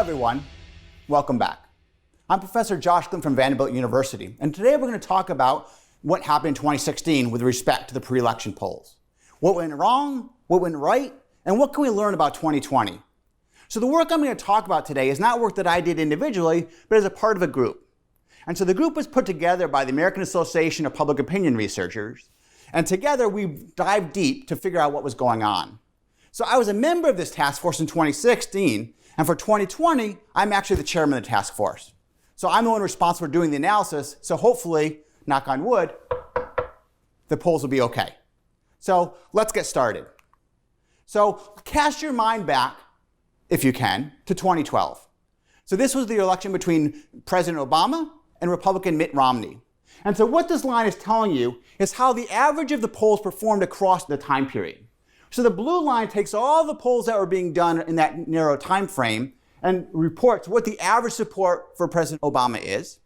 everyone. Welcome back. I'm Professor Josh Glynn from Vanderbilt University, and today we're going to talk about what happened in 2016 with respect to the pre-election polls. What went wrong, what went right, and what can we learn about 2020? So the work I'm going to talk about today is not work that I did individually, but as a part of a group. And so the group was put together by the American Association of Public Opinion Researchers, and together we dived deep to figure out what was going on. So I was a member of this task force in 2016, and for 2020, I'm actually the chairman of the task force. So I'm the one responsible for doing the analysis, so hopefully, knock on wood, the polls will be okay. So let's get started. So cast your mind back, if you can, to 2012. So this was the election between President Obama and Republican Mitt Romney. And so what this line is telling you is how the average of the polls performed across the time period. So the blue line takes all the polls that were being done in that narrow time frame and reports what the average support for President Obama is.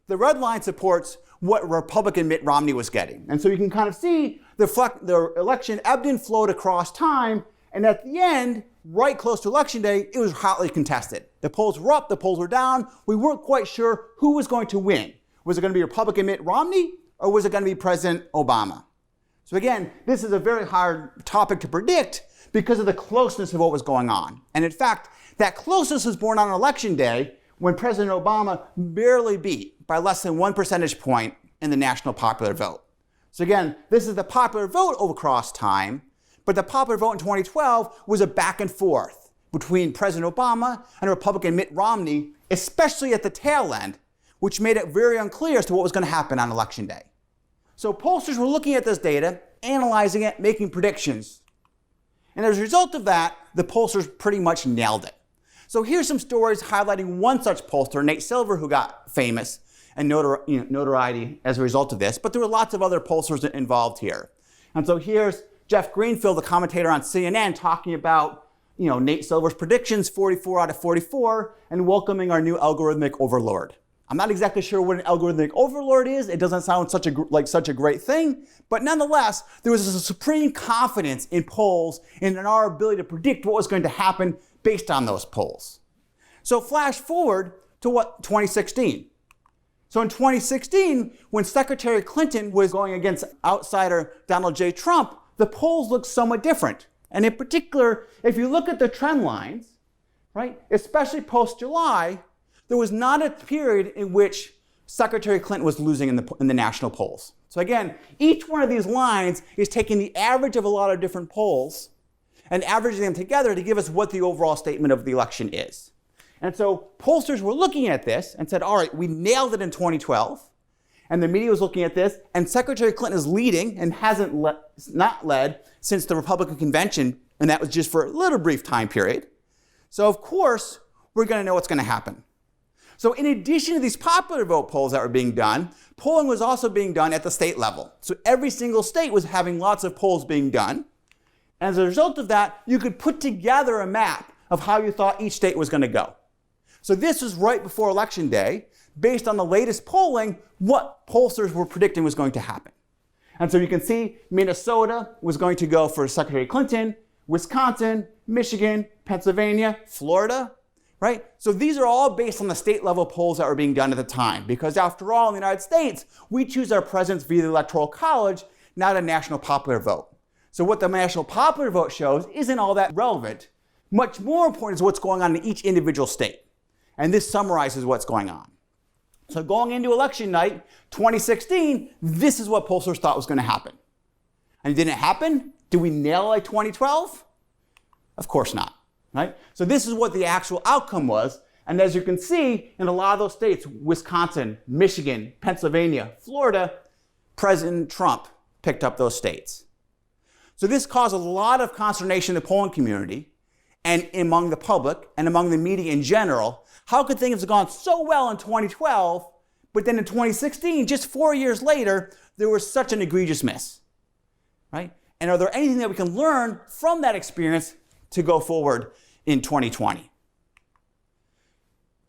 The red line supports what Republican Mitt Romney was getting. And so you can kind of see the election ebbed and flowed across time, and at the end, right close to Election Day, it was hotly contested. The polls were up, the polls were down. We weren't quite sure who was going to win. Was it going to be Republican Mitt Romney, or was it going to be President Obama? So again, this is a very hard topic to predict because of the closeness of what was going on. And in fact, that closeness was born on Election Day when President Obama barely beat by less than 1 percentage point in the national popular vote. So again, this is the popular vote across time, but the popular vote in 2012 was a back and forth between President Obama and Republican Mitt Romney, especially at the tail end, which made it very unclear as to what was going to happen on Election Day. So pollsters were looking at this data, analyzing it, making predictions. And as a result of that, the pollsters pretty much nailed it. So here's some stories highlighting one such pollster, Nate Silver, who got famous and notoriety as a result of this, but there were lots of other pollsters involved here. And so here's Jeff Greenfield, the commentator on CNN, talking about Nate Silver's predictions, 44 out of 44, and welcoming our new algorithmic overlord. I'm not exactly sure what an algorithmic overlord is. It doesn't sound like such a great thing, but nonetheless, there was a supreme confidence in polls and in our ability to predict what was going to happen based on those polls. So flash forward to 2016. So in 2016, when Secretary Clinton was going against outsider Donald J. Trump, the polls looked somewhat different. And in particular, if you look at the trend lines, right, especially post-July, there was not a period in which Secretary Clinton was losing in the national polls. So again, each one of these lines is taking the average of a lot of different polls and averaging them together to give us what the overall statement of the election is. And so pollsters were looking at this and said, all right, we nailed it in 2012. And the media was looking at this, and Secretary Clinton is leading and hasn't not led since the Republican convention, and that was just for a little brief time period. So of course, we're going to know what's going to happen. So in addition to these popular vote polls that were being done, polling was also being done at the state level. So every single state was having lots of polls being done. As a result of that, you could put together a map of how you thought each state was going to go. So this was right before Election Day, based on the latest polling, what pollsters were predicting was going to happen. And so you can see Minnesota was going to go for Secretary Clinton, Wisconsin, Michigan, Pennsylvania, Florida. Right? So these are all based on the state level polls that were being done at the time, because after all, in the United States, we choose our presidents via the Electoral College, not a national popular vote. So what the national popular vote shows isn't all that relevant. Much more important is what's going on in each individual state. And this summarizes what's going on. So going into election night, 2016, this is what pollsters thought was going to happen. And did it happen? Did we nail it like 2012? Of course not. Right? So this is what the actual outcome was. And as you can see, in a lot of those states, Wisconsin, Michigan, Pennsylvania, Florida, President Trump picked up those states. So this caused a lot of consternation in the polling community and among the public and among the media in general. How could things have gone so well in 2012, but then in 2016, just 4 years later, there was such an egregious miss? Right? And are there anything that we can learn from that experience to go forward in 2020?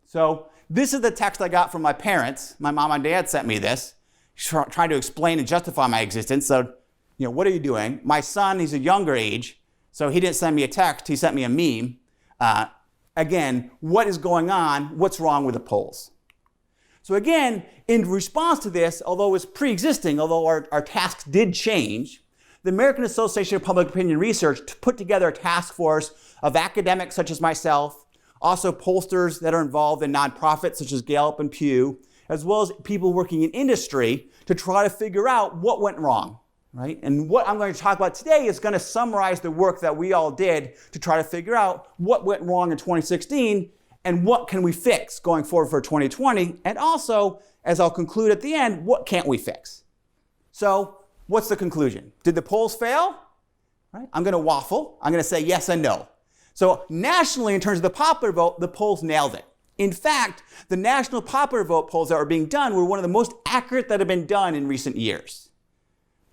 So this is the text I got from my parents. My mom and dad sent me this, trying to explain and justify my existence. So, what are you doing? My son, he's a younger age, so he didn't send me a text, he sent me a meme. again, what is going on, what's wrong with the polls. So again, in response to this, although it's pre-existing, although our tasks did change, the American Association of Public Opinion Research put together a task force of academics such as myself, also pollsters that are involved in nonprofits such as Gallup and Pew, as well as people working in industry to try to figure out what went wrong, right? And what I'm going to talk about today is going to summarize the work that we all did to try to figure out what went wrong in 2016 and what can we fix going forward for 2020, and also, as I'll conclude at the end, what can't we fix? So, what's the conclusion? Did the polls fail? Right? I'm going to waffle. I'm going to say yes and no. So nationally, in terms of the popular vote, the polls nailed it. In fact, the national popular vote polls that were being done were one of the most accurate that have been done in recent years.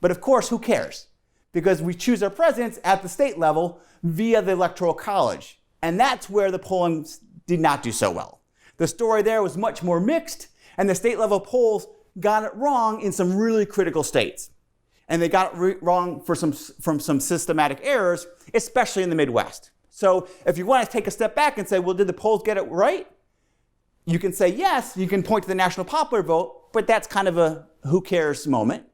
But of course, who cares? Because we choose our presidents at the state level via the Electoral College. And that's where the polling did not do so well. The story there was much more mixed, and the state level polls got it wrong in some really critical states. And they got it wrong from some systematic errors, especially in the Midwest. So if you want to take a step back and say, well, did the polls get it right? You can say yes, you can point to the national popular vote, but that's kind of a who cares moment.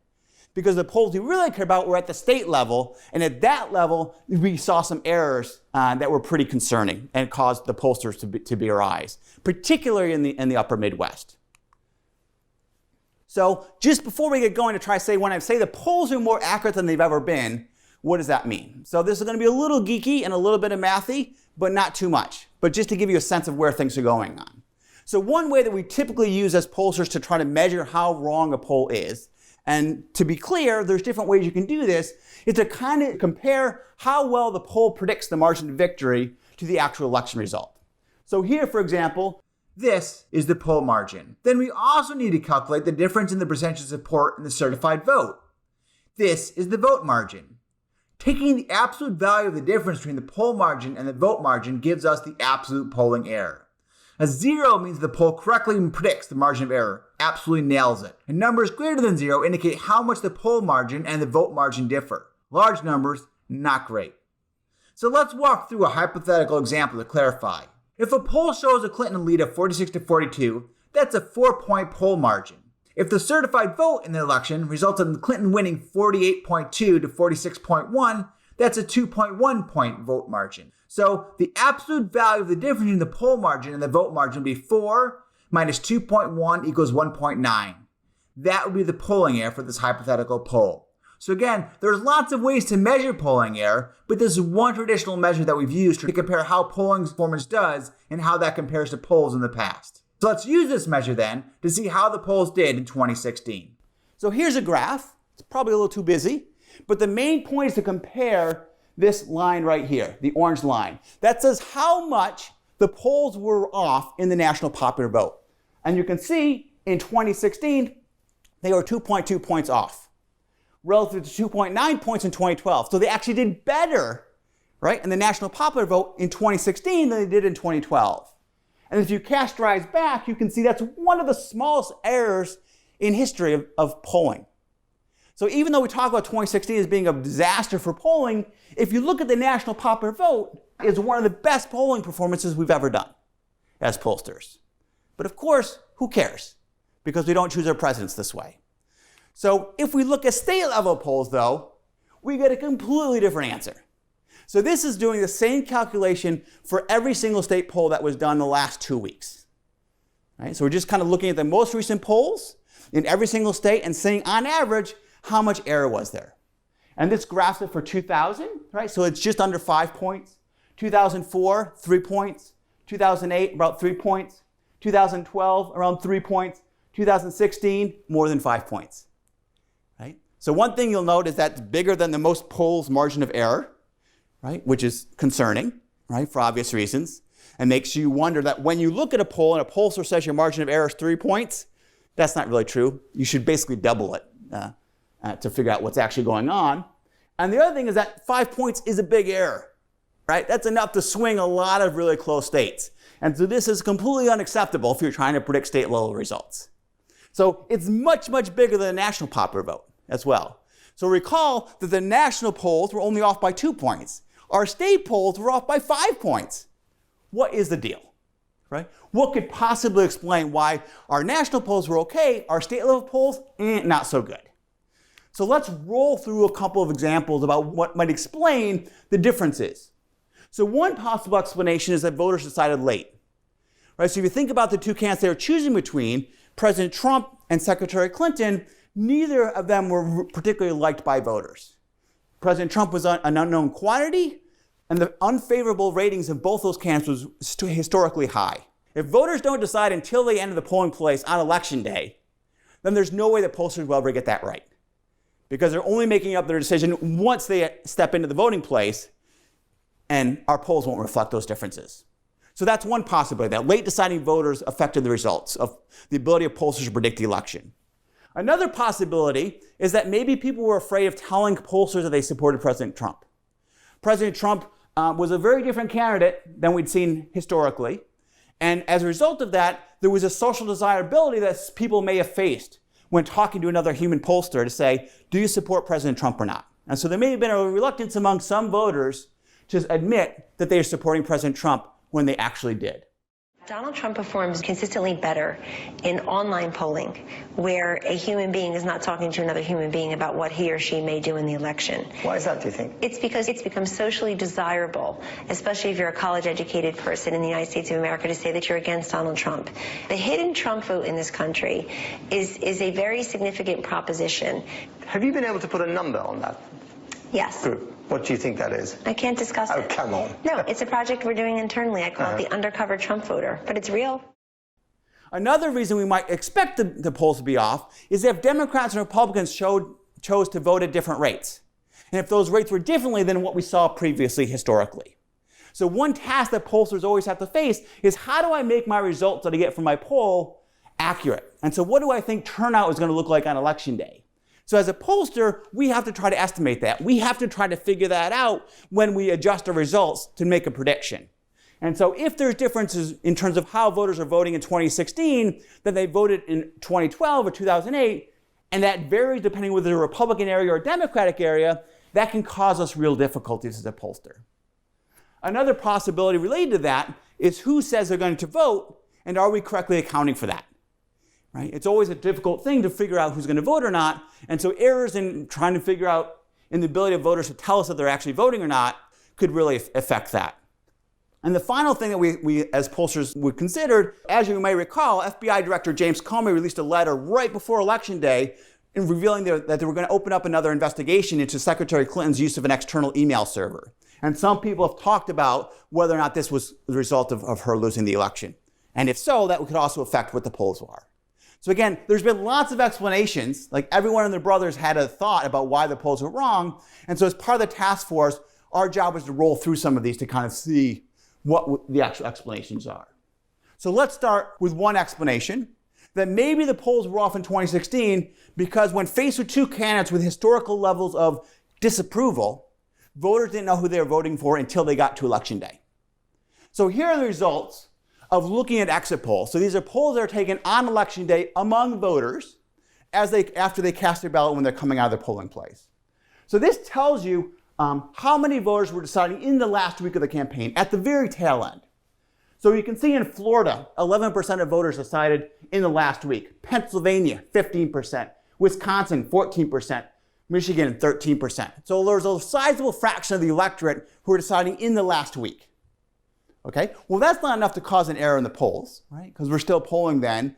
Because the polls we really care about were at the state level, and at that level, we saw some errors that were pretty concerning and caused the pollsters to be our eyes, particularly in the upper Midwest. So just before we get going to try to say, when I say the polls are more accurate than they've ever been, what does that mean? So this is going to be a little geeky and a little bit of mathy, but not too much. But just to give you a sense of where things are going on. So one way that we typically use as pollsters to try to measure how wrong a poll is, and to be clear, there's different ways you can do this, is to kind of compare how well the poll predicts the margin of victory to the actual election result. So here, for example, this is the poll margin. Then we also need to calculate the difference in the percentage of support in the certified vote. This is the vote margin. Taking the absolute value of the difference between the poll margin and the vote margin gives us the absolute polling error. A 0 means the poll correctly predicts the margin of error, absolutely nails it. And numbers greater than 0 indicate how much the poll margin and the vote margin differ. Large numbers, not great. So let's walk through a hypothetical example to clarify. If a poll shows a Clinton lead of 46-42, that's a 4-point poll margin. If the certified vote in the election resulted in Clinton winning 48.2 to 46.1, that's a 2.1 point vote margin. So the absolute value of the difference between the poll margin and the vote margin would be 4 minus 2.1 equals 1.9. That would be the polling error for this hypothetical poll. So again, there's lots of ways to measure polling error, but this is one traditional measure that we've used to compare how polling performance does and how that compares to polls in the past. So let's use this measure then to see how the polls did in 2016. So here's a graph. It's probably a little too busy, but the main point is to compare this line right here, the orange line. That says how much the polls were off in the national popular vote. And you can see in 2016, they were 2.2 points off, relative to 2.9 points in 2012. So they actually did better, right, in the national popular vote in 2016 than they did in 2012. And if you cast your eyes back, you can see that's one of the smallest errors in history of polling. So even though we talk about 2016 as being a disaster for polling, if you look at the national popular vote, it's one of the best polling performances we've ever done as pollsters. But of course, who cares? Because we don't choose our presidents this way. So if we look at state level polls though, we get a completely different answer. So this is doing the same calculation for every single state poll that was done the last 2 weeks. Right? So we're just kind of looking at the most recent polls in every single state and saying on average how much error was there. And this graphs it for 2000, right? So it's just under 5 points. 2004, 3 points. 2008, about 3 points. 2012, around 3 points. 2016, more than 5 points. Right? So one thing you'll note is that it's bigger than the most polls margin of error, right? Which is concerning, right? For obvious reasons. And makes you wonder that when you look at a poll and a pollster says your margin of error is 3 points, that's not really true. You should basically double it to figure out what's actually going on. And the other thing is that 5 points is a big error, right? That's enough to swing a lot of really close states. And so this is completely unacceptable if you're trying to predict state level results. So it's much, much bigger than the national popular vote as well. So recall that the national polls were only off by 2 points. Our state polls were off by 5 points. what is the deal? Right? What could possibly explain why our national polls were okay, our state level polls, not so good? So let's roll through a couple of examples about what might explain the differences. So one possible explanation is that voters decided late. Right? So if you think about the two candidates they were choosing between, President Trump and Secretary Clinton, neither of them were particularly liked by voters. President Trump was an unknown quantity, and the unfavorable ratings of both those candidates was historically high. If voters don't decide until they enter the polling place on election day, then there's no way that pollsters will ever get that right. Because they're only making up their decision once they step into the voting place, and our polls won't reflect those differences. So that's one possibility, that late deciding voters affected the results of the ability of pollsters to predict the election. Another possibility is that maybe people were afraid of telling pollsters that they supported President Trump. President Trump was a very different candidate than we'd seen historically. And as a result of that, there was a social desirability that people may have faced when talking to another human pollster to say, do you support President Trump or not? And so there may have been a reluctance among some voters to admit that they are supporting President Trump when they actually did. Donald Trump performs consistently better in online polling, where a human being is not talking to another human being about what he or she may do in the election. Why is that, do you think? It's because it's become socially desirable, especially if you're a college-educated person in the United States of America, to say that you're against Donald Trump. The hidden Trump vote in this country is a very significant proposition. Have you been able to put a number on that Yes. group? What do you think that is? I can't discuss it. Oh, come on. No, it's a project we're doing internally. I call it the undercover Trump voter, but it's real. Another reason we might expect the polls to be off is if Democrats and Republicans chose to vote at different rates. And if those rates were differently than what we saw previously historically. So one task that pollsters always have to face is, how do I make my results that I get from my poll accurate? And so what do I think turnout is going to look like on election day? So as a pollster, we have to try to estimate that. We have to try to figure that out when we adjust our results to make a prediction. And so if there's differences in terms of how voters are voting in 2016 than they voted in 2012 or 2008, and that varies depending whether it's a Republican area or a Democratic area, that can cause us real difficulties as a pollster. Another possibility related to that is who says they're going to vote, and are we correctly accounting for that? Right? It's always a difficult thing to figure out who's going to vote or not, and so errors in trying to figure out in the ability of voters to tell us that they're actually voting or not could really affect that. And the final thing that we as pollsters would consider, as you may recall, FBI Director James Comey released a letter right before Election Day in revealing that they were going to open up another investigation into Secretary Clinton's use of an external email server. And some people have talked about whether or not this was the result of her losing the election. And if so, that could also affect what the polls are. So again, there's been lots of explanations, like everyone and their brothers had a thought about why the polls were wrong. And so as part of the task force, our job was to roll through some of these to kind of see what the actual explanations are. So let's start with one explanation, that maybe the polls were off in 2016 because when faced with two candidates with historical levels of disapproval, voters didn't know who they were voting for until they got to Election Day. So here are the results of looking at exit polls. So these are polls that are taken on Election Day among voters after they cast their ballot when they're coming out of the polling place. So this tells you how many voters were deciding in the last week of the campaign, at the very tail end. So you can see in Florida, 11% of voters decided in the last week. Pennsylvania, 15%. Wisconsin, 14%. Michigan, 13%. So there's a sizable fraction of the electorate who are deciding in the last week. Okay, well that's not enough to cause an error in the polls, right? Because we're still polling then.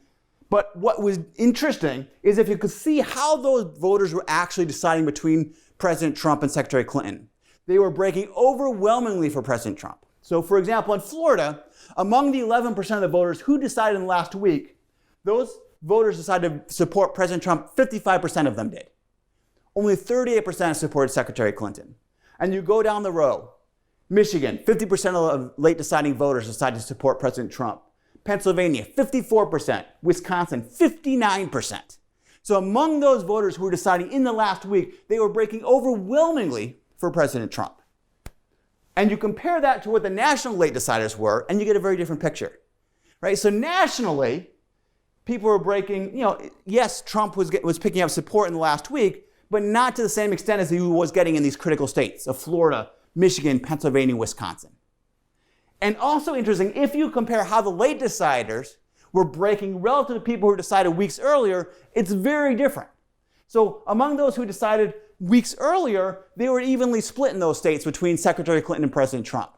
But what was interesting is if you could see how those voters were actually deciding between President Trump and Secretary Clinton. They were breaking overwhelmingly for President Trump. So for example, in Florida, among the 11% of the voters who decided in the last week, those voters decided to support President Trump, 55% of them did. Only 38% supported Secretary Clinton. And you go down the row. Michigan, 50% of late deciding voters decided to support President Trump. Pennsylvania, 54%. Wisconsin, 59%. So among those voters who were deciding in the last week, they were breaking overwhelmingly for President Trump. And you compare that to what the national late deciders were, and you get a very different picture. Right? So nationally, people were breaking, yes, Trump was picking up support in the last week, but not to the same extent as he was getting in these critical states of Florida, Michigan, Pennsylvania, Wisconsin. And also interesting, if you compare how the late deciders were breaking relative to people who decided weeks earlier, it's very different. So among those who decided weeks earlier, they were evenly split in those states between Secretary Clinton and President Trump.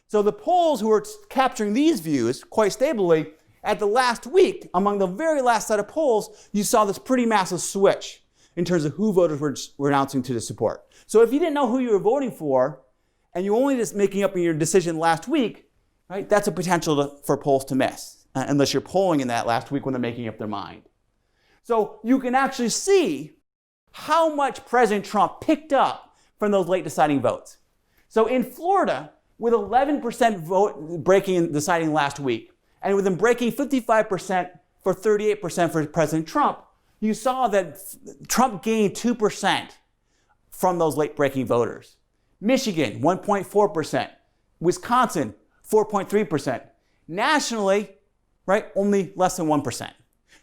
So the polls who were capturing these views quite stably, at the last week, among the very last set of polls, you saw this pretty massive switch in terms of who voters were announcing to support. So if you didn't know who you were voting for, and you're only just making up your decision last week, right, that's a potential for polls to miss, unless you're polling in that last week when they're making up their mind. So you can actually see how much President Trump picked up from those late deciding votes. So in Florida, with 11% vote breaking and deciding last week, and with them breaking 55% for 38% for President Trump, you saw that Trump gained 2% from those late breaking voters. Michigan, 1.4%. Wisconsin, 4.3%. Nationally, right, only less than 1%.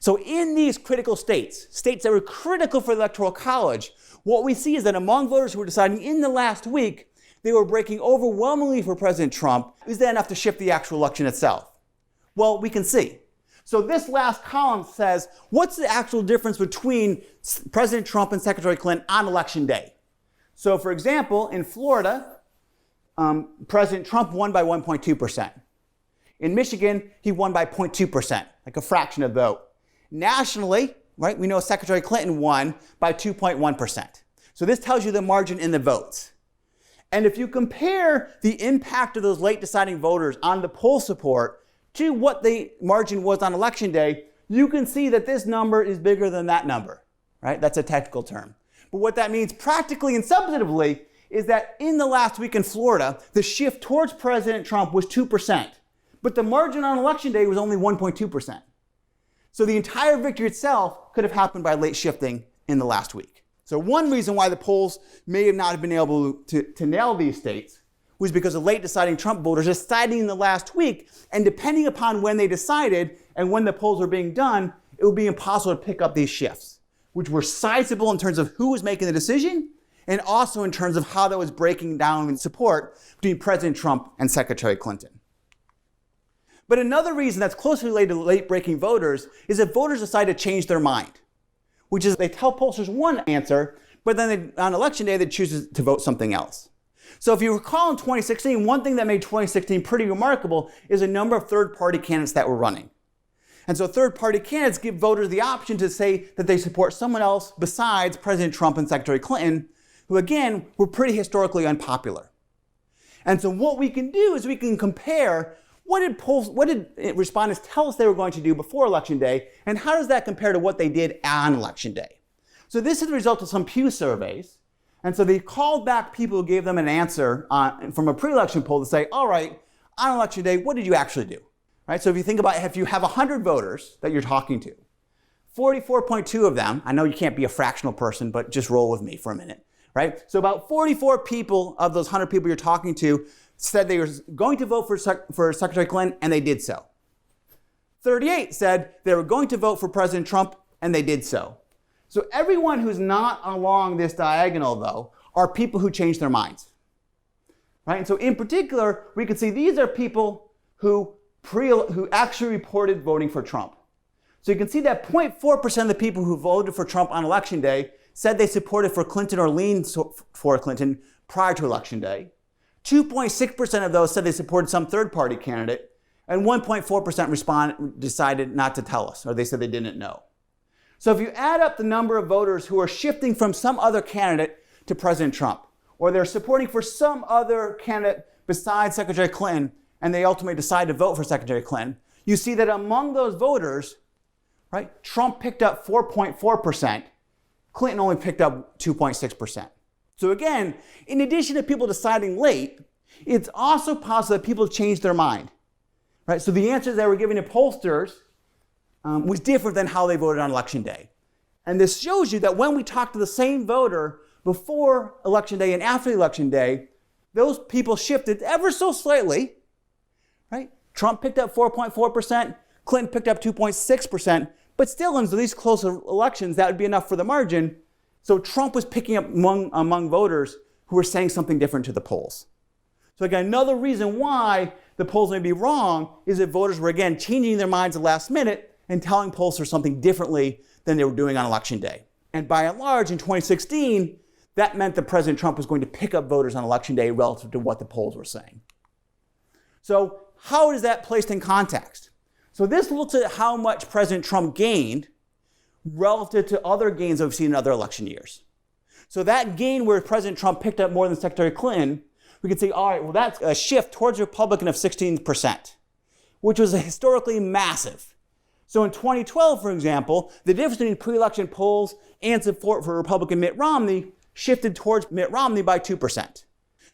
So in these critical states, states that were critical for the Electoral College, what we see is that among voters who were deciding in the last week, they were breaking overwhelmingly for President Trump. Is that enough to shift the actual election itself? Well, we can see. So this last column says, what's the actual difference between President Trump and Secretary Clinton on election day? So for example, in Florida, President Trump won by 1.2%. In Michigan, he won by 0.2%, like a fraction of the vote. Nationally, right, we know Secretary Clinton won by 2.1%. So this tells you the margin in the votes. And if you compare the impact of those late deciding voters on the poll support to what the margin was on election day, you can see that this number is bigger than that number, right? That's a technical term. But what that means practically and substantively is that in the last week in Florida, the shift towards President Trump was 2%. But the margin on election day was only 1.2%. So the entire victory itself could have happened by late shifting in the last week. So one reason why the polls may have not been able to nail these states was because of late deciding Trump voters deciding in the last week, and depending upon when they decided and when the polls were being done, it would be impossible to pick up these shifts, which were sizable in terms of who was making the decision and also in terms of how that was breaking down in support between President Trump and Secretary Clinton. But another reason that's closely related to late-breaking voters is that voters decide to change their mind, which is they tell pollsters one answer, but then on election day they choose to vote something else. So if you recall in 2016, one thing that made 2016 pretty remarkable is a number of third-party candidates that were running. And so third-party candidates give voters the option to say that they support someone else besides President Trump and Secretary Clinton, who again were pretty historically unpopular. And so what we can do is we can compare what did respondents tell us they were going to do before Election Day, and how does that compare to what they did on Election Day? So this is the result of some Pew surveys. And so they called back people who gave them an answer from a pre-election poll to say, all right, on Election Day, what did you actually do? Right? So if you think about it, if you have 100 voters that you're talking to, 44.2 of them, I know you can't be a fractional person, but just roll with me for a minute, right? So about 44 people of those 100 people you're talking to said they were going to vote for Secretary Clinton, and they did so. 38 said they were going to vote for President Trump, and they did so. So everyone who's not along this diagonal, though, are people who changed their minds. Right? And so in particular, we can see these are people who actually reported voting for Trump. So you can see that 0.4% of the people who voted for Trump on Election Day said they supported for Clinton or leaned for Clinton prior to Election Day. 2.6% of those said they supported some third-party candidate, and 1.4% decided not to tell us, or they said they didn't know. So if you add up the number of voters who are shifting from some other candidate to President Trump, or they're supporting for some other candidate besides Secretary Clinton, and they ultimately decide to vote for Secretary Clinton, you see that among those voters, right, Trump picked up 4.4%, Clinton only picked up 2.6%. So again, in addition to people deciding late, it's also possible that people change their mind, right? So the answers that were given to pollsters was different than how they voted on Election Day. And this shows you that when we talk to the same voter before Election Day and after Election Day, those people shifted ever so slightly, right? Trump picked up 4.4%, Clinton picked up 2.6%, but still in these close elections, that would be enough for the margin. So Trump was picking up among voters who were saying something different to the polls. So again, another reason why the polls may be wrong is that voters were again changing their minds at the last minute and telling pollsters something differently than they were doing on election day. And by and large, in 2016, that meant that President Trump was going to pick up voters on election day relative to what the polls were saying. So how is that placed in context? So this looks at how much President Trump gained relative to other gains that we've seen in other election years. So that gain where President Trump picked up more than Secretary Clinton, we could say, all right, well, that's a shift towards Republican of 16%, which was historically massive. So in 2012, for example, the difference between pre-election polls and support for Republican Mitt Romney shifted towards Mitt Romney by 2%.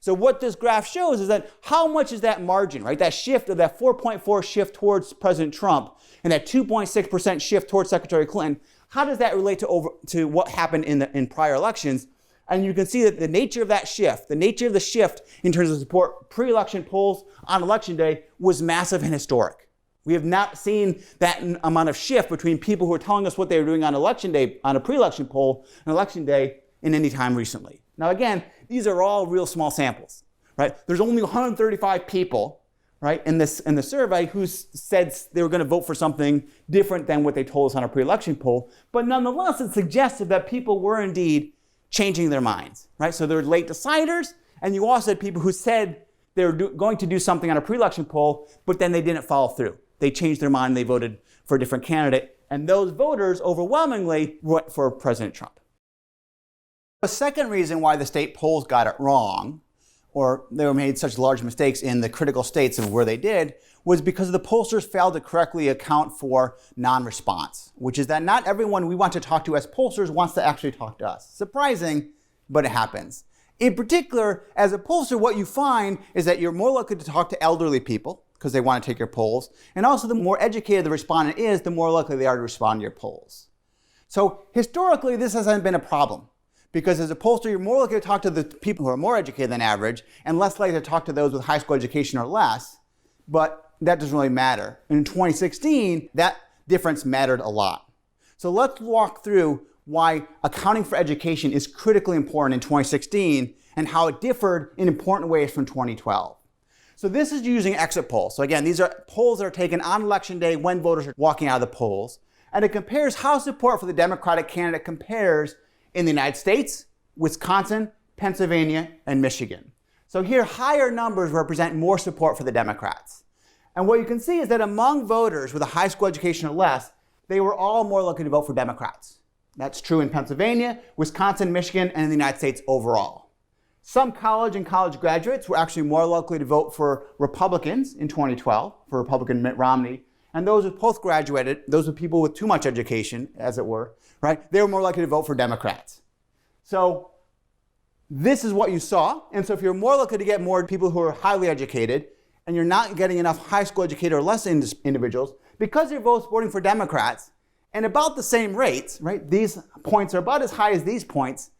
So what this graph shows is that how much is that margin, right? That shift of that 4.4 shift towards President Trump and that 2.6% shift towards Secretary Clinton, how does that relate to what happened in prior elections? And you can see that the nature of that shift, the nature of the shift in terms of support pre-election polls on election day was massive and historic. We have not seen that amount of shift between people who are telling us what they were doing on election day, on a pre-election poll, on election day, in any time recently. Now again, these are all real small samples, right? There's only 135 people, right, in the survey who said they were going to vote for something different than what they told us on a pre-election poll. But nonetheless, it suggested that people were indeed changing their minds, right? So there were late deciders, and you also had people who said they were going to do something on a pre-election poll, but then they didn't follow through. They changed their mind, they voted for a different candidate, and those voters overwhelmingly went for President Trump. The second reason why the state polls got it wrong, or they made such large mistakes in the critical states of where they did, was because the pollsters failed to correctly account for non-response, which is that not everyone we want to talk to as pollsters wants to actually talk to us. Surprising, but it happens. In particular, as a pollster, what you find is that you're more likely to talk to elderly people because they want to take your polls, and also the more educated the respondent is, the more likely they are to respond to your polls. So historically, this hasn't been a problem. Because as a pollster, you're more likely to talk to the people who are more educated than average and less likely to talk to those with high school education or less, but that doesn't really matter. And in 2016, that difference mattered a lot. So let's walk through why accounting for education is critically important in 2016 and how it differed in important ways from 2012. So this is using exit polls. So again, these are polls that are taken on election day when voters are walking out of the polls. And it compares how support for the Democratic candidate compares in the United States, Wisconsin, Pennsylvania, and Michigan. So here, higher numbers represent more support for the Democrats. And what you can see is that among voters with a high school education or less, they were all more likely to vote for Democrats. That's true in Pennsylvania, Wisconsin, Michigan, and in the United States overall. Some college and college graduates were actually more likely to vote for Republicans in 2012, for Republican Mitt Romney, and those who post-graduated, those with people with too much education, as it were, right, they were more likely to vote for Democrats. So this is what you saw. And so if you're more likely to get more people who are highly educated, and you're not getting enough high school educated or less individuals, because you're both voting for Democrats, and about the same rates, right, these points are about as high as these points,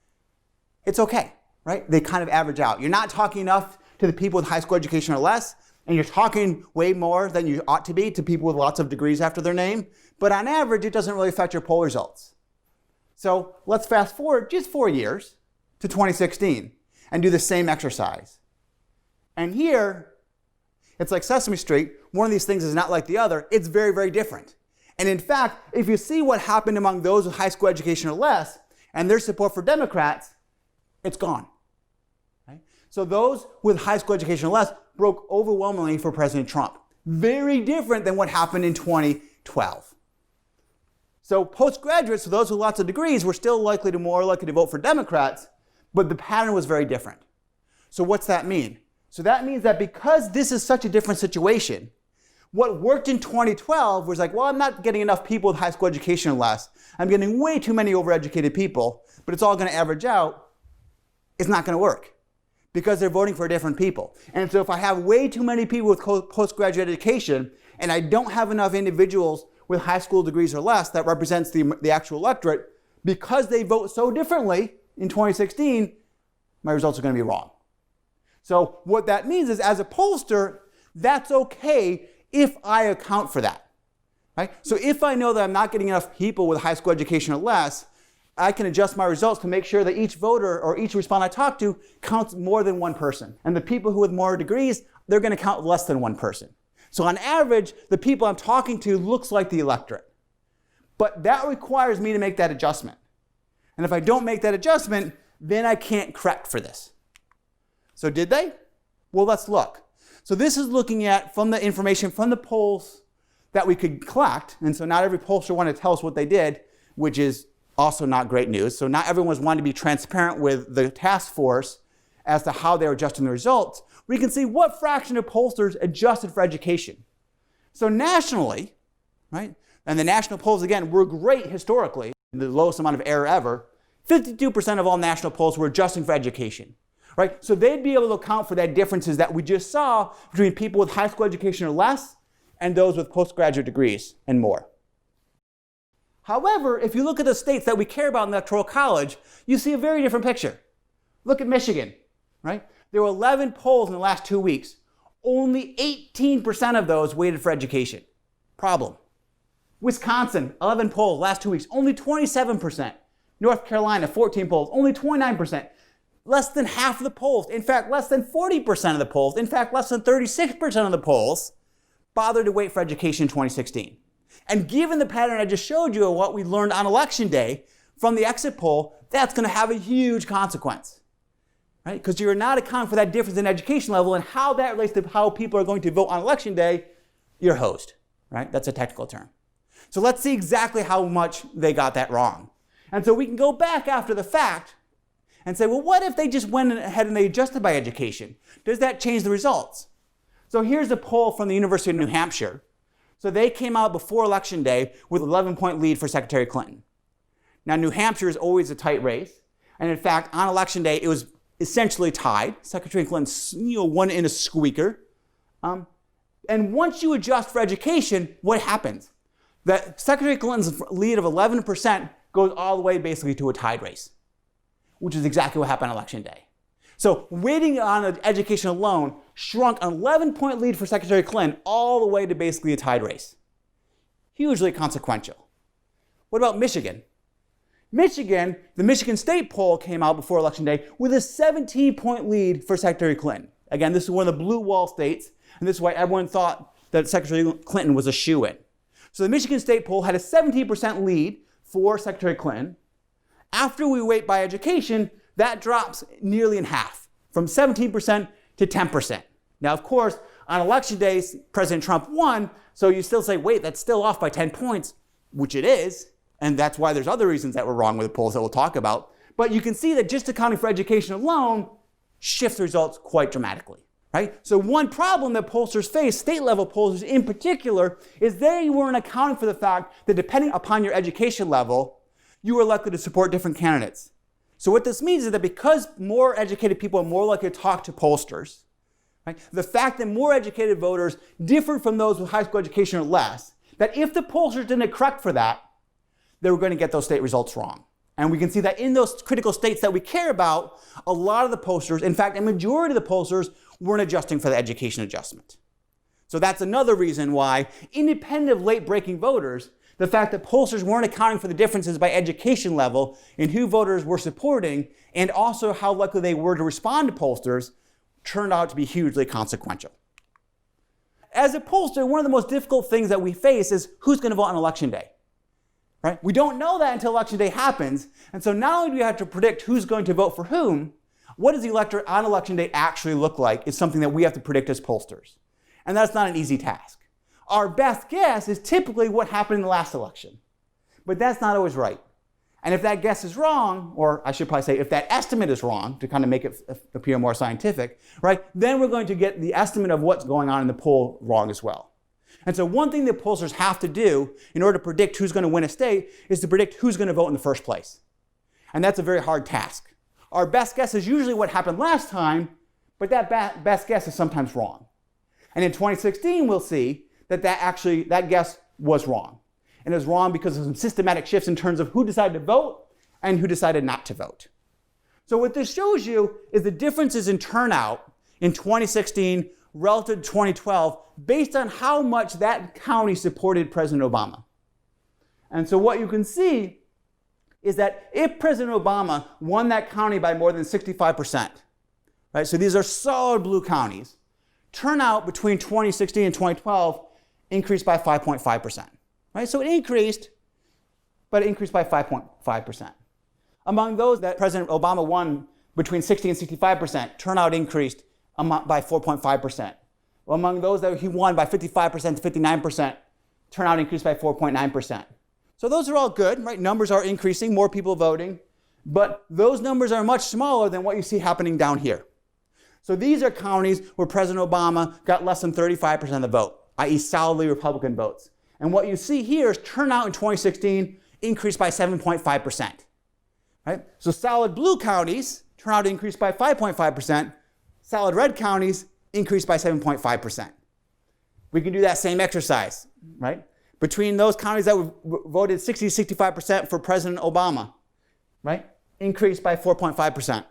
it's okay, right? They kind of average out. You're not talking enough to the people with high school education or less, and you're talking way more than you ought to be to people with lots of degrees after their name, but on average, it doesn't really affect your poll results. So let's fast forward just 4 years to 2016 and do the same exercise. And here, it's like Sesame Street. One of these things is not like the other. It's very, very different. And in fact, if you see what happened among those with high school education or less and their support for Democrats, it's gone. Right? So those with high school education or less broke overwhelmingly for President Trump. Very different than what happened in 2012. So postgraduates, so those with lots of degrees, were still more likely to vote for Democrats, but the pattern was very different. So what's that mean? So that means that because this is such a different situation, what worked in 2012 was like, well, I'm not getting enough people with high school education or less. I'm getting way too many overeducated people, but it's all going to average out. It's not going to work because they're voting for different people. And so if I have way too many people with postgraduate education and I don't have enough individuals with high school degrees or less that represents the actual electorate, because they vote so differently in 2016, my results are going to be wrong. So what that means is, as a pollster, that's okay if I account for that. Right? So if I know that I'm not getting enough people with high school education or less, I can adjust my results to make sure that each voter or each respondent I talk to counts more than one person. And the people who with more degrees, they're going to count less than one person. So on average, the people I'm talking to looks like the electorate. But that requires me to make that adjustment. And if I don't make that adjustment, then I can't correct for this. So did they? Well, let's look. So this is looking at from the information from the polls that we could collect. And so not every pollster wanted to tell us what they did, which is also not great news. So not everyone was wanting to be transparent with the task force as to how they were adjusting the results. We can see what fraction of pollsters adjusted for education. So nationally, right, and the national polls, again, were great historically, the lowest amount of error ever. 52% of all national polls were adjusting for education, right? So they'd be able to account for that differences that we just saw between people with high school education or less and those with postgraduate degrees and more. However, if you look at the states that we care about in the Electoral College, you see a very different picture. Look at Michigan, right? There were 11 polls in the last 2 weeks. Only 18% of those weighted for education. Problem. Wisconsin, 11 polls last 2 weeks, only 27%. North Carolina, 14 polls, only 29%. Less than half of the polls, in fact, less than 40% of the polls, in fact, less than 36% of the polls bothered to wait for education in 2016. And given the pattern I just showed you of what we learned on election day from the exit poll, that's going to have a huge consequence, right? Because you're not accounting for that difference in education level and how that relates to how people are going to vote on election day, you're hosed, right? That's a technical term. So let's see exactly how much they got that wrong. And so we can go back after the fact and say, well, what if they just went ahead and they adjusted by education? Does that change the results? So here's a poll from the University of New Hampshire. So they came out before Election Day with an 11-point lead for Secretary Clinton. Now, New Hampshire is always a tight race. And in fact, on Election Day, it was essentially tied. Secretary Clinton won in a squeaker. And once you adjust for education, what happens? That Secretary Clinton's lead of 11% goes all the way basically to a tied race, which is exactly what happened on Election Day. So waiting on education alone shrunk an 11-point lead for Secretary Clinton all the way to basically a tied race. Hugely consequential. What about Michigan? Michigan, the Michigan State poll came out before Election Day with a 17-point lead for Secretary Clinton. Again, this is one of the blue wall states, and this is why everyone thought that Secretary Clinton was a shoo-in. So the Michigan State poll had a 17% lead for Secretary Clinton. After we wait by education, that drops nearly in half, from 17% to 10%. Now, of course, on election day, President Trump won, so you still say, wait, that's still off by 10 points, which it is, and that's why there's other reasons that were wrong with the polls that we'll talk about. But you can see that just accounting for education alone shifts the results quite dramatically, right? So one problem that pollsters face, state-level pollsters in particular, is they weren't accounting for the fact that depending upon your education level, you are likely to support different candidates. So what this means is that because more educated people are more likely to talk to pollsters, right, the fact that more educated voters differ from those with high school education or less, that if the pollsters didn't correct for that, they were going to get those state results wrong. And we can see that in those critical states that we care about, a lot of the pollsters, in fact, a majority of the pollsters, weren't adjusting for the education adjustment. So that's another reason why, independent of late-breaking voters, the fact that pollsters weren't accounting for the differences by education level in who voters were supporting and also how likely they were to respond to pollsters turned out to be hugely consequential. As a pollster, one of the most difficult things that we face is who's going to vote on election day. Right? We don't know that until election day happens, and so not only do we have to predict who's going to vote for whom, what does the electorate on election day actually look like is something that we have to predict as pollsters. And that's not an easy task. Our best guess is typically what happened in the last election. But that's not always right. And if that guess is wrong, or I should probably say if that estimate is wrong, to kind of make it appear more scientific, right, then we're going to get the estimate of what's going on in the poll wrong as well. And so one thing that pollsters have to do in order to predict who's going to win a state is to predict who's going to vote in the first place. And that's a very hard task. Our best guess is usually what happened last time, but that best guess is sometimes wrong. And in 2016, we'll see that guess was wrong. And it was wrong because of some systematic shifts in terms of who decided to vote and who decided not to vote. So what this shows you is the differences in turnout in 2016 relative to 2012 based on how much that county supported President Obama. And so what you can see is that if President Obama won that county by more than 65%, right, so these are solid blue counties, turnout between 2016 and 2012 increased by 5.5%. Right? So it increased, but it increased by 5.5%. Among those that President Obama won between 60 and 65%, turnout increased by 4.5%. Among those that he won by 55% to 59%, turnout increased by 4.9%. So those are all good, right? Numbers are increasing, more people voting, but those numbers are much smaller than what you see happening down here. So these are counties where President Obama got less than 35% of the vote, i.e. solidly Republican votes. And what you see here is turnout in 2016 increased by 7.5%. Right? So solid blue counties, turnout increased by 5.5%. Solid red counties increased by 7.5%. We can do that same exercise, right? Between those counties that voted 60 to 65% for President Obama, right? Increased by 4.5%.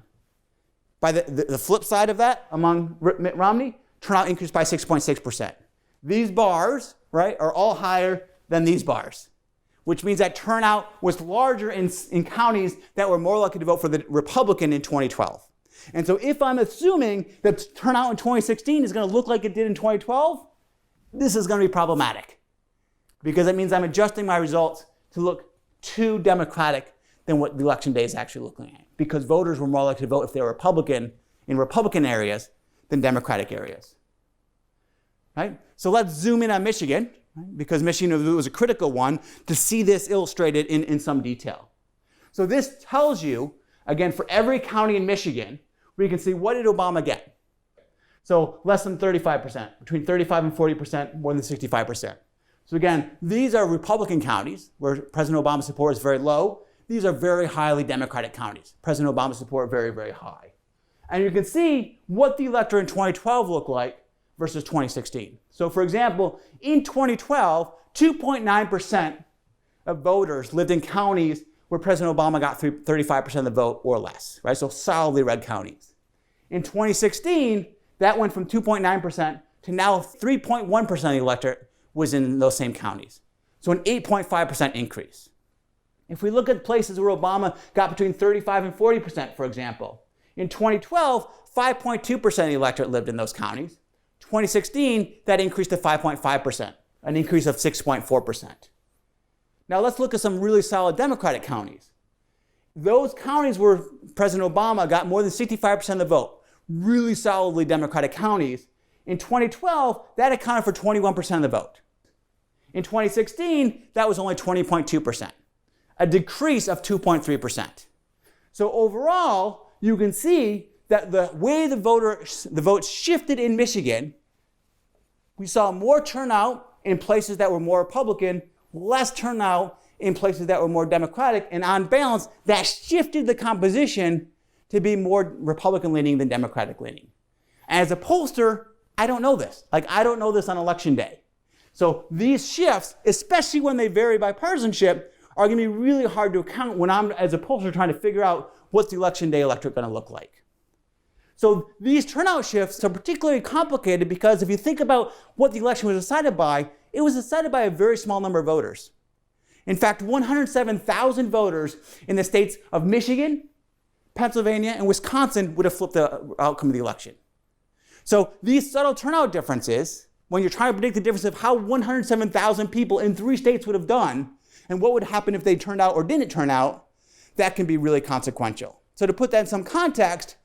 By the flip side of that, among Mitt Romney, turnout increased by 6.6%. These bars, right, are all higher than these bars, which means that turnout was larger in counties that were more likely to vote for the Republican in 2012. And so if I'm assuming that turnout in 2016 is going to look like it did in 2012, this is going to be problematic because it means I'm adjusting my results to look too Democratic than what the election day is actually looking at, because voters were more likely to vote if they were Republican in Republican areas than Democratic areas. Right? So let's zoom in on Michigan, right? Because Michigan was a critical one to see this illustrated in some detail. So this tells you, again, for every county in Michigan, we can see what did Obama get. So less than 35%, between 35 and 40%, more than 65%. So again, these are Republican counties where President Obama's support is very low. These are very highly Democratic counties. President Obama's support very, very high. And you can see what the electorate in 2012 looked like versus 2016. So for example, in 2012, 2.9% of voters lived in counties where President Obama got 35% of the vote or less, right? So solidly red counties. In 2016, that went from 2.9% to now 3.1% of the electorate was in those same counties. So an 8.5% increase. If we look at places where Obama got between 35 and 40%, for example, in 2012, 5.2% of the electorate lived in those counties. 2016, that increased to 5.5%, an increase of 6.4%. Now let's look at some really solid Democratic counties. Those counties where President Obama got more than 65% of the vote, really solidly Democratic counties, in 2012, that accounted for 21% of the vote. In 2016, that was only 20.2%, a decrease of 2.3%. So overall, you can see that the way the vote shifted in Michigan, we saw more turnout in places that were more Republican, less turnout in places that were more Democratic, and on balance, that shifted the composition to be more Republican-leaning than Democratic-leaning. And as a pollster, I don't know this. I don't know this on election day. So these shifts, especially when they vary by partisanship, are going to be really hard to account when I'm, as a pollster, trying to figure out what's the election day electorate going to look like. So these turnout shifts are particularly complicated because if you think about what the election was decided by, it was decided by a very small number of voters. In fact, 107,000 voters in the states of Michigan, Pennsylvania, and Wisconsin would have flipped the outcome of the election. So these subtle turnout differences, when you're trying to predict the difference of how 107,000 people in 3 states would have done, and what would happen if they turned out or didn't turn out, that can be really consequential. So to put that in some context,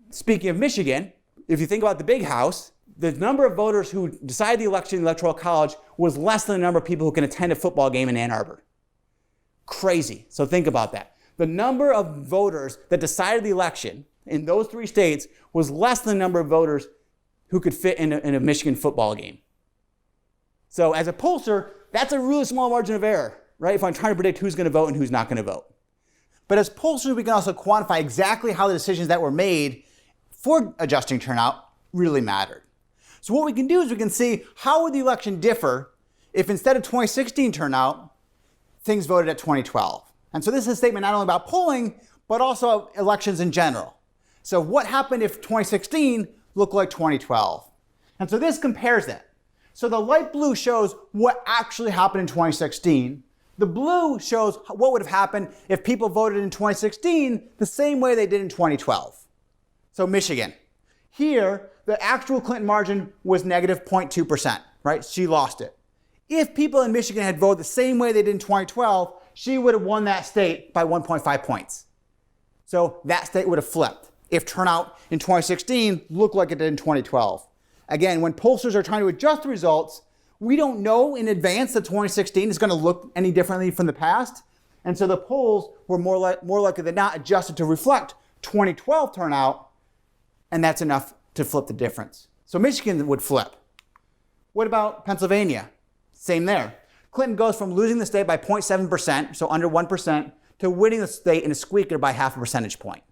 speaking of Michigan, if you think about the big house, the number of voters who decided the election in the Electoral College was less than the number of people who can attend a football game in Ann Arbor. Crazy. So think about that. The number of voters that decided the election in those 3 states was less than the number of voters who could fit in a Michigan football game. So as a pollster, that's a really small margin of error, right? If I'm trying to predict who's going to vote and who's not going to vote. But as pollsters, we can also quantify exactly how the decisions that were made for adjusting turnout really mattered. So what we can do is we can see how would the election differ if instead of 2016 turnout, things voted at 2012. And so this is a statement not only about polling, but also elections in general. So what happened if 2016 looked like 2012? And so this compares that. So the light blue shows what actually happened in 2016. The blue shows what would have happened if people voted in 2016 the same way they did in 2012. So Michigan. Here, the actual Clinton margin was negative 0.2%, right? She lost it. If people in Michigan had voted the same way they did in 2012, she would have won that state by 1.5 points. So that state would have flipped if turnout in 2016 looked like it did in 2012. Again, when pollsters are trying to adjust the results, we don't know in advance that 2016 is going to look any differently from the past. And so the polls were more likely than not adjusted to reflect 2012 turnout, and that's enough to flip the difference. So Michigan would flip. What about Pennsylvania? Same there. Clinton goes from losing the state by 0.7%, so under 1%, to winning the state in a squeaker by half a percentage point.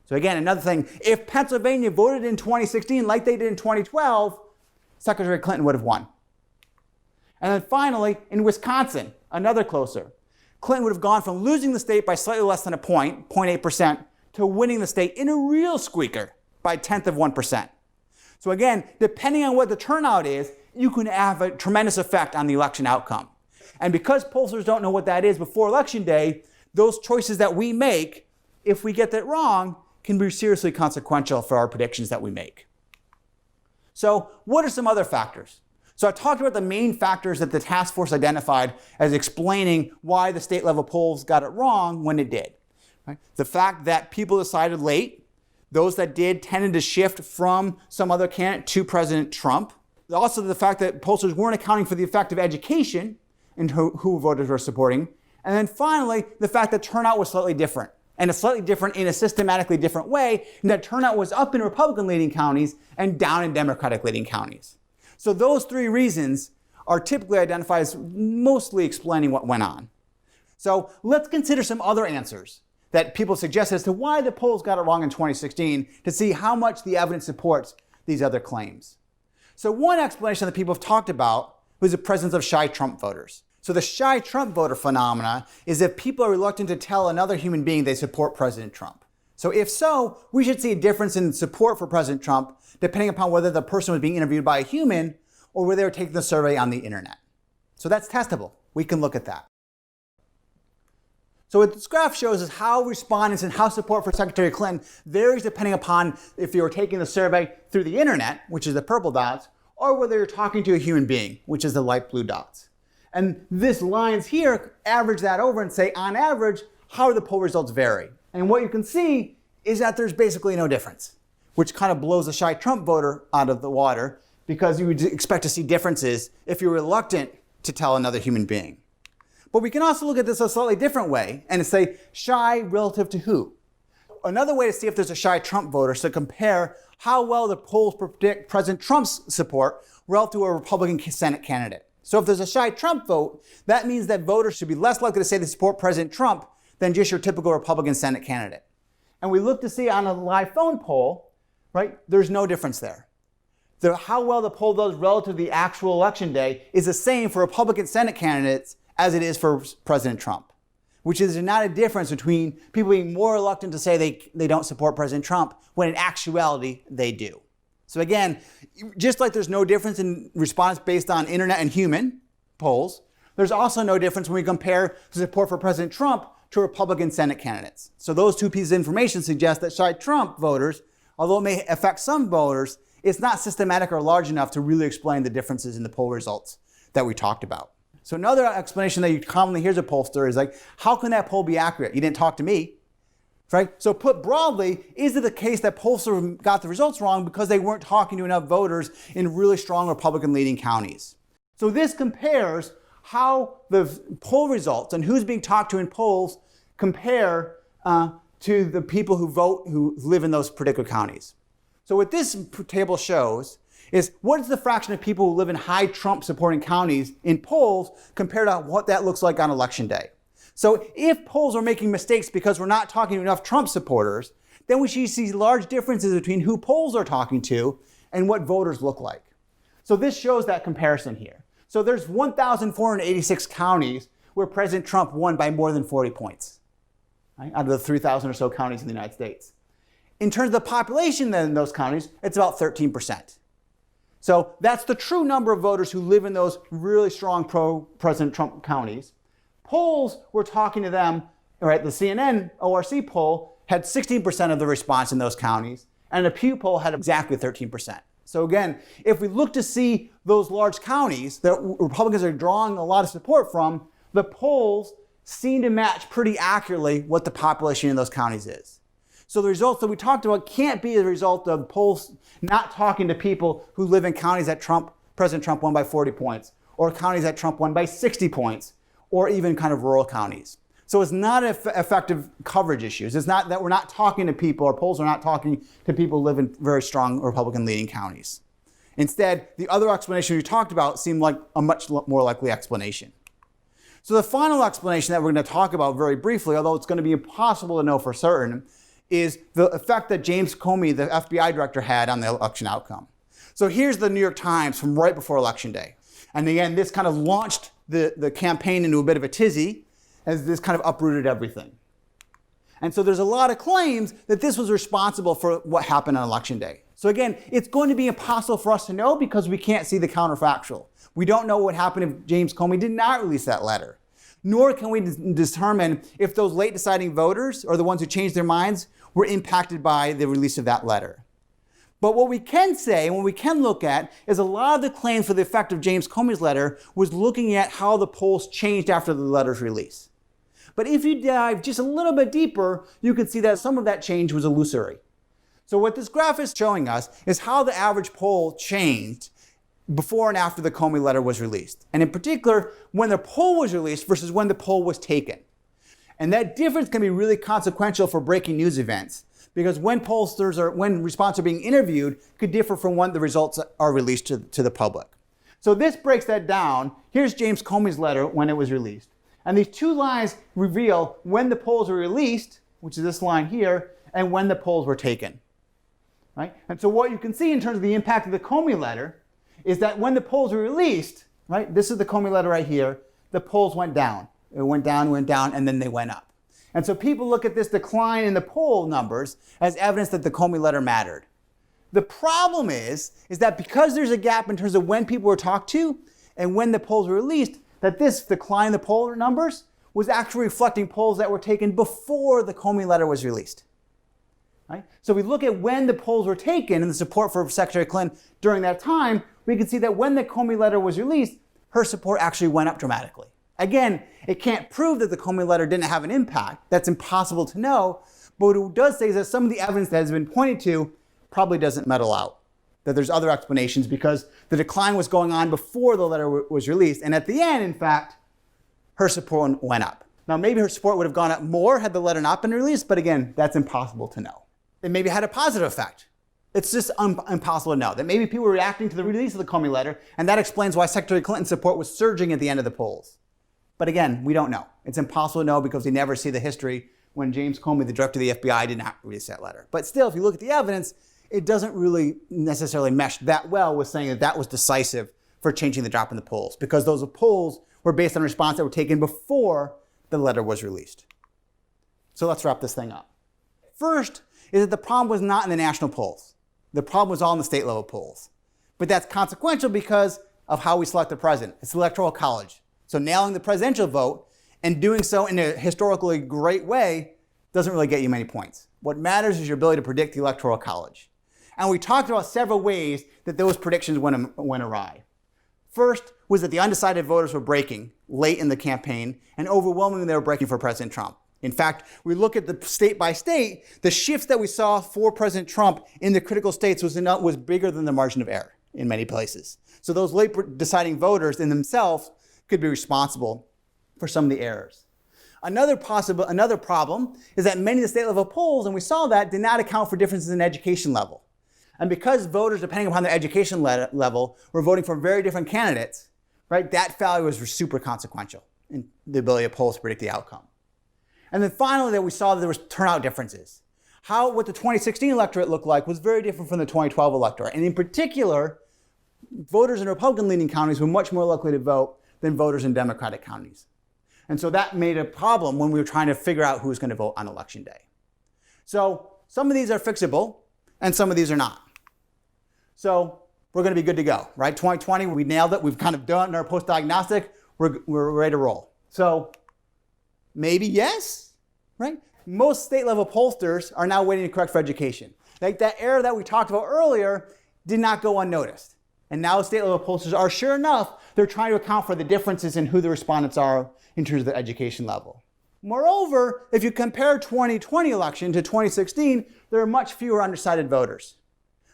So again, another thing, if Pennsylvania voted in 2016 like they did in 2012, Secretary Clinton would have won. And then finally, in Wisconsin, another closer. Clinton would have gone from losing the state by slightly less than a point, 0.8%, to winning the state in a real squeaker by a tenth of 1%. So again, depending on what the turnout is, you can have a tremendous effect on the election outcome. And because pollsters don't know what that is before Election Day, those choices that we make, if we get that wrong, can be seriously consequential for our predictions that we make. So what are some other factors? So I talked about the main factors that the task force identified as explaining why the state level polls got it wrong when it did. Right? The fact that people decided late, those that did tended to shift from some other candidate to President Trump. Also the fact that pollsters weren't accounting for the effect of education and who voters were supporting. And then finally, the fact that turnout was slightly different. And it's slightly different in a systematically different way, and that turnout was up in Republican-leading counties and down in Democratic-leading counties. So those three reasons are typically identified as mostly explaining what went on. So let's consider some other answers that people suggest as to why the polls got it wrong in 2016 to see how much the evidence supports these other claims. So one explanation that people have talked about was the presence of shy Trump voters. So the shy Trump voter phenomena is if people are reluctant to tell another human being they support President Trump. So if so, we should see a difference in support for President Trump depending upon whether the person was being interviewed by a human or whether they were taking the survey on the internet. So that's testable. We can look at that. So what this graph shows is how respondents and how support for Secretary Clinton varies depending upon if you were taking the survey through the internet, which is the purple dots, or whether you're talking to a human being, which is the light blue dots. And this lines here average that over and say, on average, how do the poll results vary? And what you can see is that there's basically no difference, which kind of blows the shy Trump voter out of the water because you would expect to see differences if you're reluctant to tell another human being. But we can also look at this a slightly different way and say shy relative to who? Another way to see if there's a shy Trump voter is to compare how well the polls predict President Trump's support relative to a Republican Senate candidate. So if there's a shy Trump vote, that means that voters should be less likely to say they support President Trump than just your typical Republican Senate candidate. And we look to see on a live phone poll, right, there's no difference there. How well the poll does relative to the actual election day is the same for Republican Senate candidates as it is for President Trump, which is not a difference between people being more reluctant to say they don't support President Trump when in actuality they do. So again, just like there's no difference in response based on internet and human polls, there's also no difference when we compare support for President Trump to Republican Senate candidates. So those two pieces of information suggest that shy Trump voters, although it may affect some voters, it's not systematic or large enough to really explain the differences in the poll results that we talked about. So another explanation that you commonly hear as a pollster is like, how can that poll be accurate? You didn't talk to me. Right? So put broadly, is it the case that pollsters got the results wrong because they weren't talking to enough voters in really strong Republican-leading counties? So this compares how the poll results and who's being talked to in polls compare to the people who vote who live in those particular counties. So what this table shows is what is the fraction of people who live in high Trump-supporting counties in polls compared to what that looks like on Election Day. So if polls are making mistakes because we're not talking to enough Trump supporters, then we should see large differences between who polls are talking to and what voters look like. So this shows that comparison here. So there's 1,486 counties where President Trump won by more than 40 points, right, out of the 3,000 or so counties in the United States. In terms of the population then in those counties, it's about 13%. So that's the true number of voters who live in those really strong pro-President Trump counties. Polls were talking to them, right? The CNN ORC poll had 16% of the response in those counties, and the Pew poll had exactly 13%. So again, if we look to see those large counties that Republicans are drawing a lot of support from, the polls seem to match pretty accurately what the population in those counties is. So the results that we talked about can't be a result of polls not talking to people who live in counties that President Trump won by 40 points, or counties that Trump won by 60 points, or even kind of rural counties. So it's not effective coverage issues. It's not that we're not talking to people, or polls are not talking to people who live in very strong Republican-leaning counties. Instead, the other explanation we talked about seemed like a much more likely explanation. So the final explanation that we're going to talk about very briefly, although it's going to be impossible to know for certain, is the effect that James Comey, the FBI director, had on the election outcome. So here's the New York Times from right before Election Day. And again, this kind of launched the campaign into a bit of a tizzy, as this kind of uprooted everything. And so there's a lot of claims that this was responsible for what happened on Election Day. So again, it's going to be impossible for us to know because we can't see the counterfactual. We don't know what happened if James Comey did not release that letter. Nor can we determine if those late deciding voters, or the ones who changed their minds, were impacted by the release of that letter. But what we can say, and what we can look at, is a lot of the claims for the effect of James Comey's letter was looking at how the polls changed after the letter's release. But if you dive just a little bit deeper, you can see that some of that change was illusory. So what this graph is showing us is how the average poll changed before and after the Comey letter was released. And in particular, when the poll was released versus when the poll was taken. And that difference can be really consequential for breaking news events, because when respondents are being interviewed could differ from when the results are released to the public. So this breaks that down. Here's James Comey's letter when it was released. And these two lines reveal when the polls were released, which is this line here, and when the polls were taken. Right? And so what you can see in terms of the impact of the Comey letter is that when the polls were released, right, this is the Comey letter right here, the polls went down. It went down, and then they went up. And so people look at this decline in the poll numbers as evidence that the Comey letter mattered. The problem is that because there's a gap in terms of when people were talked to and when the polls were released, that this decline in the poll numbers was actually reflecting polls that were taken before the Comey letter was released. Right? So we look at when the polls were taken and the support for Secretary Clinton during that time, we can see that when the Comey letter was released, her support actually went up dramatically. Again, it can't prove that the Comey letter didn't have an impact. That's impossible to know. But what it does say is that some of the evidence that has been pointed to probably doesn't metal out. That there's other explanations because the decline was going on before the letter was released. And at the end, in fact, her support went up. Now, maybe her support would have gone up more had the letter not been released, but again, that's impossible to know. It maybe had a positive effect. It's just impossible to know. That maybe people were reacting to the release of the Comey letter, and that explains why Secretary Clinton's support was surging at the end of the polls. But again, we don't know. It's impossible to know because we never see the history when James Comey, the director of the FBI, did not release that letter. But still, if you look at the evidence, it doesn't really necessarily mesh that well with saying that that was decisive for changing the drop in the polls, because those polls were based on response that were taken before the letter was released. So let's wrap this thing up. First is that the problem was not in the national polls. The problem was all in the state level polls. But that's consequential because of how we select the president. It's the Electoral College. So nailing the presidential vote and doing so in a historically great way doesn't really get you many points. What matters is your ability to predict the Electoral College. And we talked about several ways that those predictions went awry. First was that the undecided voters were breaking late in the campaign, and overwhelmingly they were breaking for President Trump. In fact, we look at the state by state, the shifts that we saw for President Trump in the critical states was bigger than the margin of error in many places. So those late deciding voters in themselves could be responsible for some of the errors. Another problem is that many of the state level polls, and we saw that, did not account for differences in education level. And because voters, depending upon their education level, were voting for very different candidates, right, that value was super consequential in the ability of polls to predict the outcome. And then finally, that we saw that there was turnout differences. What the 2016 electorate looked like was very different from the 2012 electorate. And in particular, voters in Republican-leaning counties were much more likely to vote than voters in Democratic counties. And so that made a problem when we were trying to figure out who was going to vote on Election Day. So some of these are fixable, and some of these are not. So we're going to be good to go, right? 2020, we nailed it. We've kind of done our post-diagnostic. We're ready to roll. So Maybe yes, right? Most state level pollsters are now waiting to correct for education. Like that error that we talked about earlier did not go unnoticed. And now state level pollsters are, sure enough, they're trying to account for the differences in who the respondents are in terms of their education level. Moreover, if you compare 2020 election to 2016, there are much fewer undecided voters,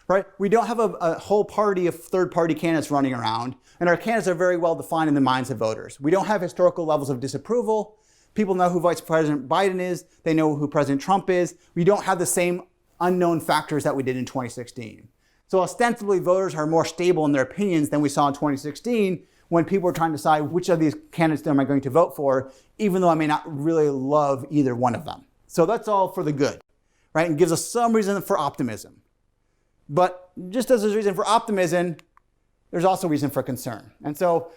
right? We don't have a whole party of third-party candidates running around, and our candidates are very well defined in the minds of voters. We don't have historical levels of disapproval. People know who Vice President Biden is. They know who President Trump is. We don't have the same unknown factors that we did in 2016. So ostensibly, voters are more stable in their opinions than we saw in 2016 when people were trying to decide which of these candidates am I going to vote for, even though I may not really love either one of them. So that's all for the good, right? And gives us some reason for optimism. But just as there's reason for optimism, there's also reason for concern. And so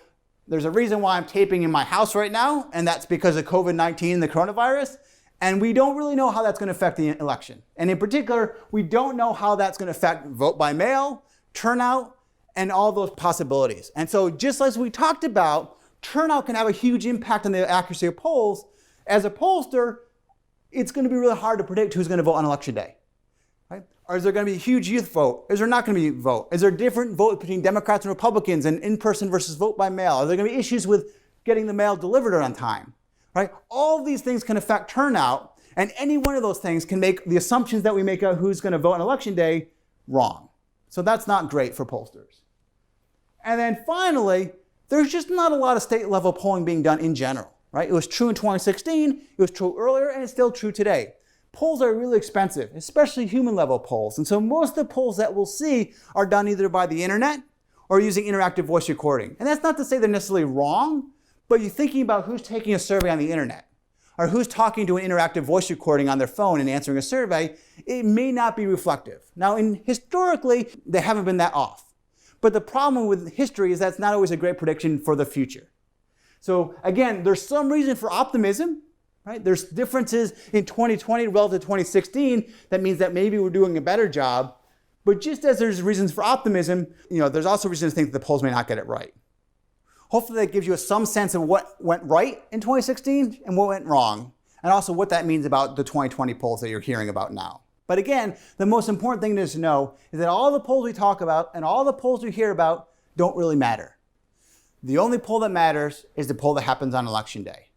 there's a reason why I'm taping in my house right now, and that's because of COVID-19 and the coronavirus. And we don't really know how that's going to affect the election. And in particular, we don't know how that's going to affect vote by mail, turnout, and all those possibilities. And so just as we talked about, turnout can have a huge impact on the accuracy of polls. As a pollster, it's going to be really hard to predict who's going to vote on election day. Right? Or is there going to be a huge youth vote? Is there not going to be a vote? Is there different votes between Democrats and Republicans and in-person versus vote by mail? Are there going to be issues with getting the mail delivered on time? Right? All of these things can affect turnout, and any one of those things can make the assumptions that we make about who's going to vote on election day wrong. So that's not great for pollsters. And then finally, there's just not a lot of state level polling being done in general, right? It was true in 2016, it was true earlier, and it's still true today. Polls are really expensive, especially human level polls. And so most of the polls that we'll see are done either by the internet or using interactive voice recording. And that's not to say they're necessarily wrong, but you're thinking about who's taking a survey on the internet or who's talking to an interactive voice recording on their phone and answering a survey, it may not be reflective. Now, historically, they haven't been that off. But the problem with history is that's not always a great prediction for the future. So again, there's some reason for optimism, right? There's differences in 2020 relative to 2016 that means that maybe we're doing a better job. But just as there's reasons for optimism, there's also reasons to think that the polls may not get it right. Hopefully that gives you some sense of what went right in 2016 and what went wrong, and also what that means about the 2020 polls that you're hearing about now. But again, the most important thing to know is that all the polls we talk about and all the polls we hear about don't really matter. The only poll that matters is the poll that happens on election day.